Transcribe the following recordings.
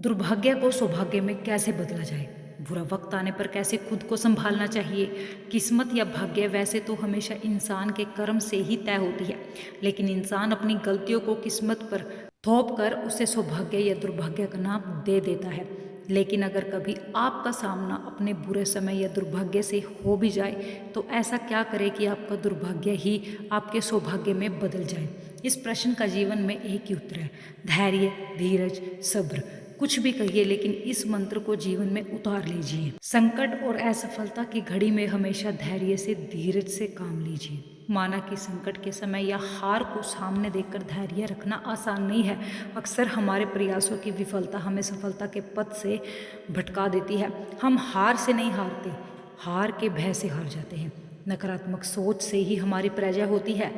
दुर्भाग्य को सौभाग्य में कैसे बदला जाए? बुरा वक्त आने पर कैसे खुद को संभालना चाहिए? किस्मत या भाग्य वैसे तो हमेशा इंसान के कर्म से ही तय होती है, लेकिन इंसान अपनी गलतियों को किस्मत पर थोप कर उसे सौभाग्य या दुर्भाग्य का नाम दे देता है। लेकिन अगर कभी आपका सामना अपने बुरे समय या दुर्भाग्य से हो भी जाए, तो ऐसा क्या करें कि आपका दुर्भाग्य ही आपके सौभाग्य में बदल जाए? इस प्रश्न का जीवन में एक ही उत्तर है: धैर्य, धीरज, सब्र। कुछ भी कहिए, लेकिन इस मंत्र को जीवन में उतार लीजिए। संकट और असफलता की घड़ी में हमेशा धैर्य से, धीरज से काम लीजिए। माना कि संकट के समय या हार को सामने देखकर धैर्य रखना आसान नहीं है। अक्सर हमारे प्रयासों की विफलता हमें सफलता के पथ से भटका देती है। हम हार से नहीं हारते, हार के भय से हार जाते हैं। नकारात्मक सोच से ही हमारी पराजय होती है।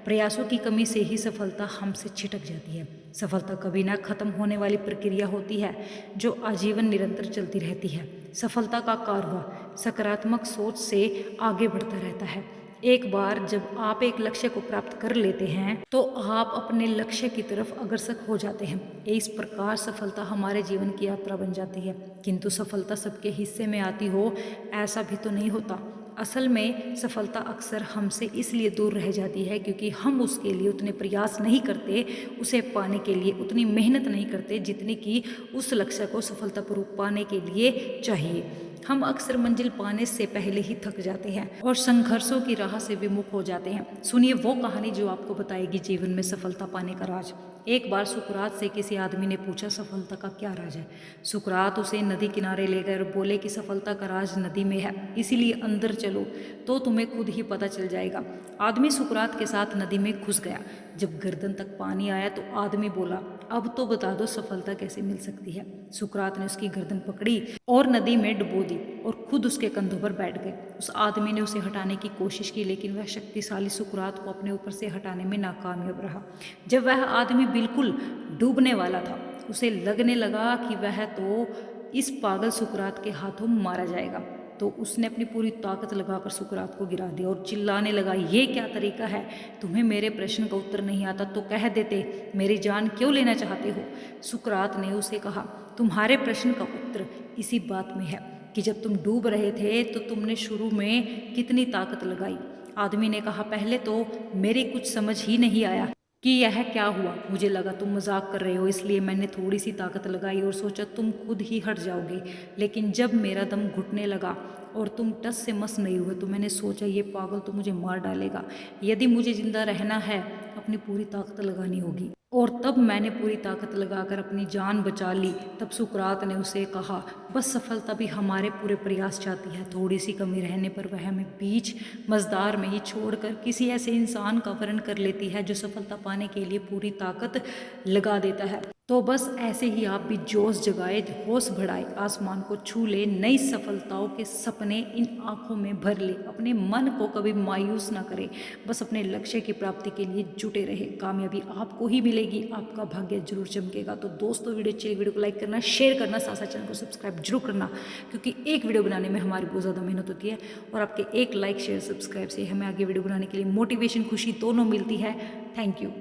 प्रयासों की कमी से ही सफलता हमसे छिटक जाती है। सफलता कभी ना खत्म होने वाली प्रक्रिया होती है, जो आजीवन निरंतर चलती रहती है। सफलता का कारवां सकारात्मक सोच से आगे बढ़ता रहता है। एक बार जब आप एक लक्ष्य को प्राप्त कर लेते हैं, तो आप अपने लक्ष्य की तरफ अग्रसर हो जाते हैं। इस प्रकार सफलता हमारे जीवन की यात्रा बन जाती है। किंतु सफलता सबके हिस्से में आती हो, ऐसा भी तो नहीं होता। असल में सफलता अक्सर हमसे इसलिए दूर रह जाती है क्योंकि हम उसके लिए उतने प्रयास नहीं करते, उसे पाने के लिए उतनी मेहनत नहीं करते जितनी कि उस लक्ष्य को सफलतापूर्वक पाने के लिए चाहिए। हम अक्सर मंजिल पाने से पहले ही थक जाते हैं और संघर्षों की राह से विमुख हो जाते हैं। सुनिए वो कहानी जो आपको बताएगी जीवन में सफलता पाने का राज। एक बार सुकरात से किसी आदमी ने पूछा, सफलता का क्या राज है? सुकरात उसे नदी किनारे ले गए और बोले कि सफलता का राज नदी में है, इसीलिए अंदर चलो तो तुम्हें खुद ही पता चल जाएगा। आदमी सुकरात के साथ नदी में घुस गया। जब गर्दन तक पानी आया तो आदमी बोला, अब तो बता दो सफलता कैसे मिल सकती है? सुकरात ने उसकी गर्दन पकड़ी और नदी में डुबो दी और खुद उसके कंधों पर बैठ गए। उस आदमी ने उसे हटाने की कोशिश की, लेकिन वह शक्तिशाली सुकरात को अपने ऊपर से हटाने में नाकामयाब रहा। जब वह आदमी बिल्कुल डूबने वाला था, उसे लगने लगा कि वह तो इस पागल सुकरात के हाथों मारा जाएगा, तो उसने अपनी पूरी ताकत लगाकर सुकरात को गिरा दिया और चिल्लाने लगा, ये क्या तरीका है? तुम्हें मेरे प्रश्न का उत्तर नहीं आता तो कह देते, मेरी जान क्यों लेना चाहते हो? सुकरात ने उसे कहा, तुम्हारे प्रश्न का उत्तर इसी बात में है कि जब तुम डूब रहे थे तो तुमने शुरू में कितनी ताकत लगाई। आदमी ने कहा, पहले तो मेरी कुछ समझ ही नहीं आया कि यह क्या हुआ। मुझे लगा तुम मजाक कर रहे हो, इसलिए मैंने थोड़ी सी ताकत लगाई और सोचा तुम खुद ही हट जाओगे। लेकिन जब मेरा दम घुटने लगा और तुम टस से मस नहीं हुए, तो मैंने सोचा ये पागल तो मुझे मार डालेगा। यदि मुझे जिंदा रहना है, अपनी पूरी ताकत लगानी होगी। और तब मैंने पूरी ताकत लगाकर अपनी जान बचा ली। तब सुकरात ने उसे कहा, बस सफलता भी हमारे पूरे प्रयास चाहती है। थोड़ी सी कमी रहने पर वह हमें बीच मझधार में ही छोड़कर किसी ऐसे इंसान का वर्ण कर लेती है जो सफलता पाने के लिए पूरी ताकत लगा देता है। तो बस ऐसे ही आप भी जोश जगाए, होश बढ़ाए, आसमान को छू ले, नई सफलताओं के सपने इन आंखों में भर ले। अपने मन को कभी मायूस ना करें, बस अपने लक्ष्य की प्राप्ति के लिए जुटे रहे। कामयाबी आपको ही मिलेगी, आपका भाग्य जरूर चमकेगा। तो दोस्तों, वीडियो को लाइक करना, शेयर करना, साथ साथ चैनल को सब्सक्राइब जरूर करना, क्योंकि एक वीडियो बनाने में हमारी बहुत ज़्यादा मेहनत होती है और आपके एक लाइक, शेयर, सब्सक्राइब से हमें आगे वीडियो बनाने के लिए मोटिवेशन, खुशी दोनों मिलती है। Thank you.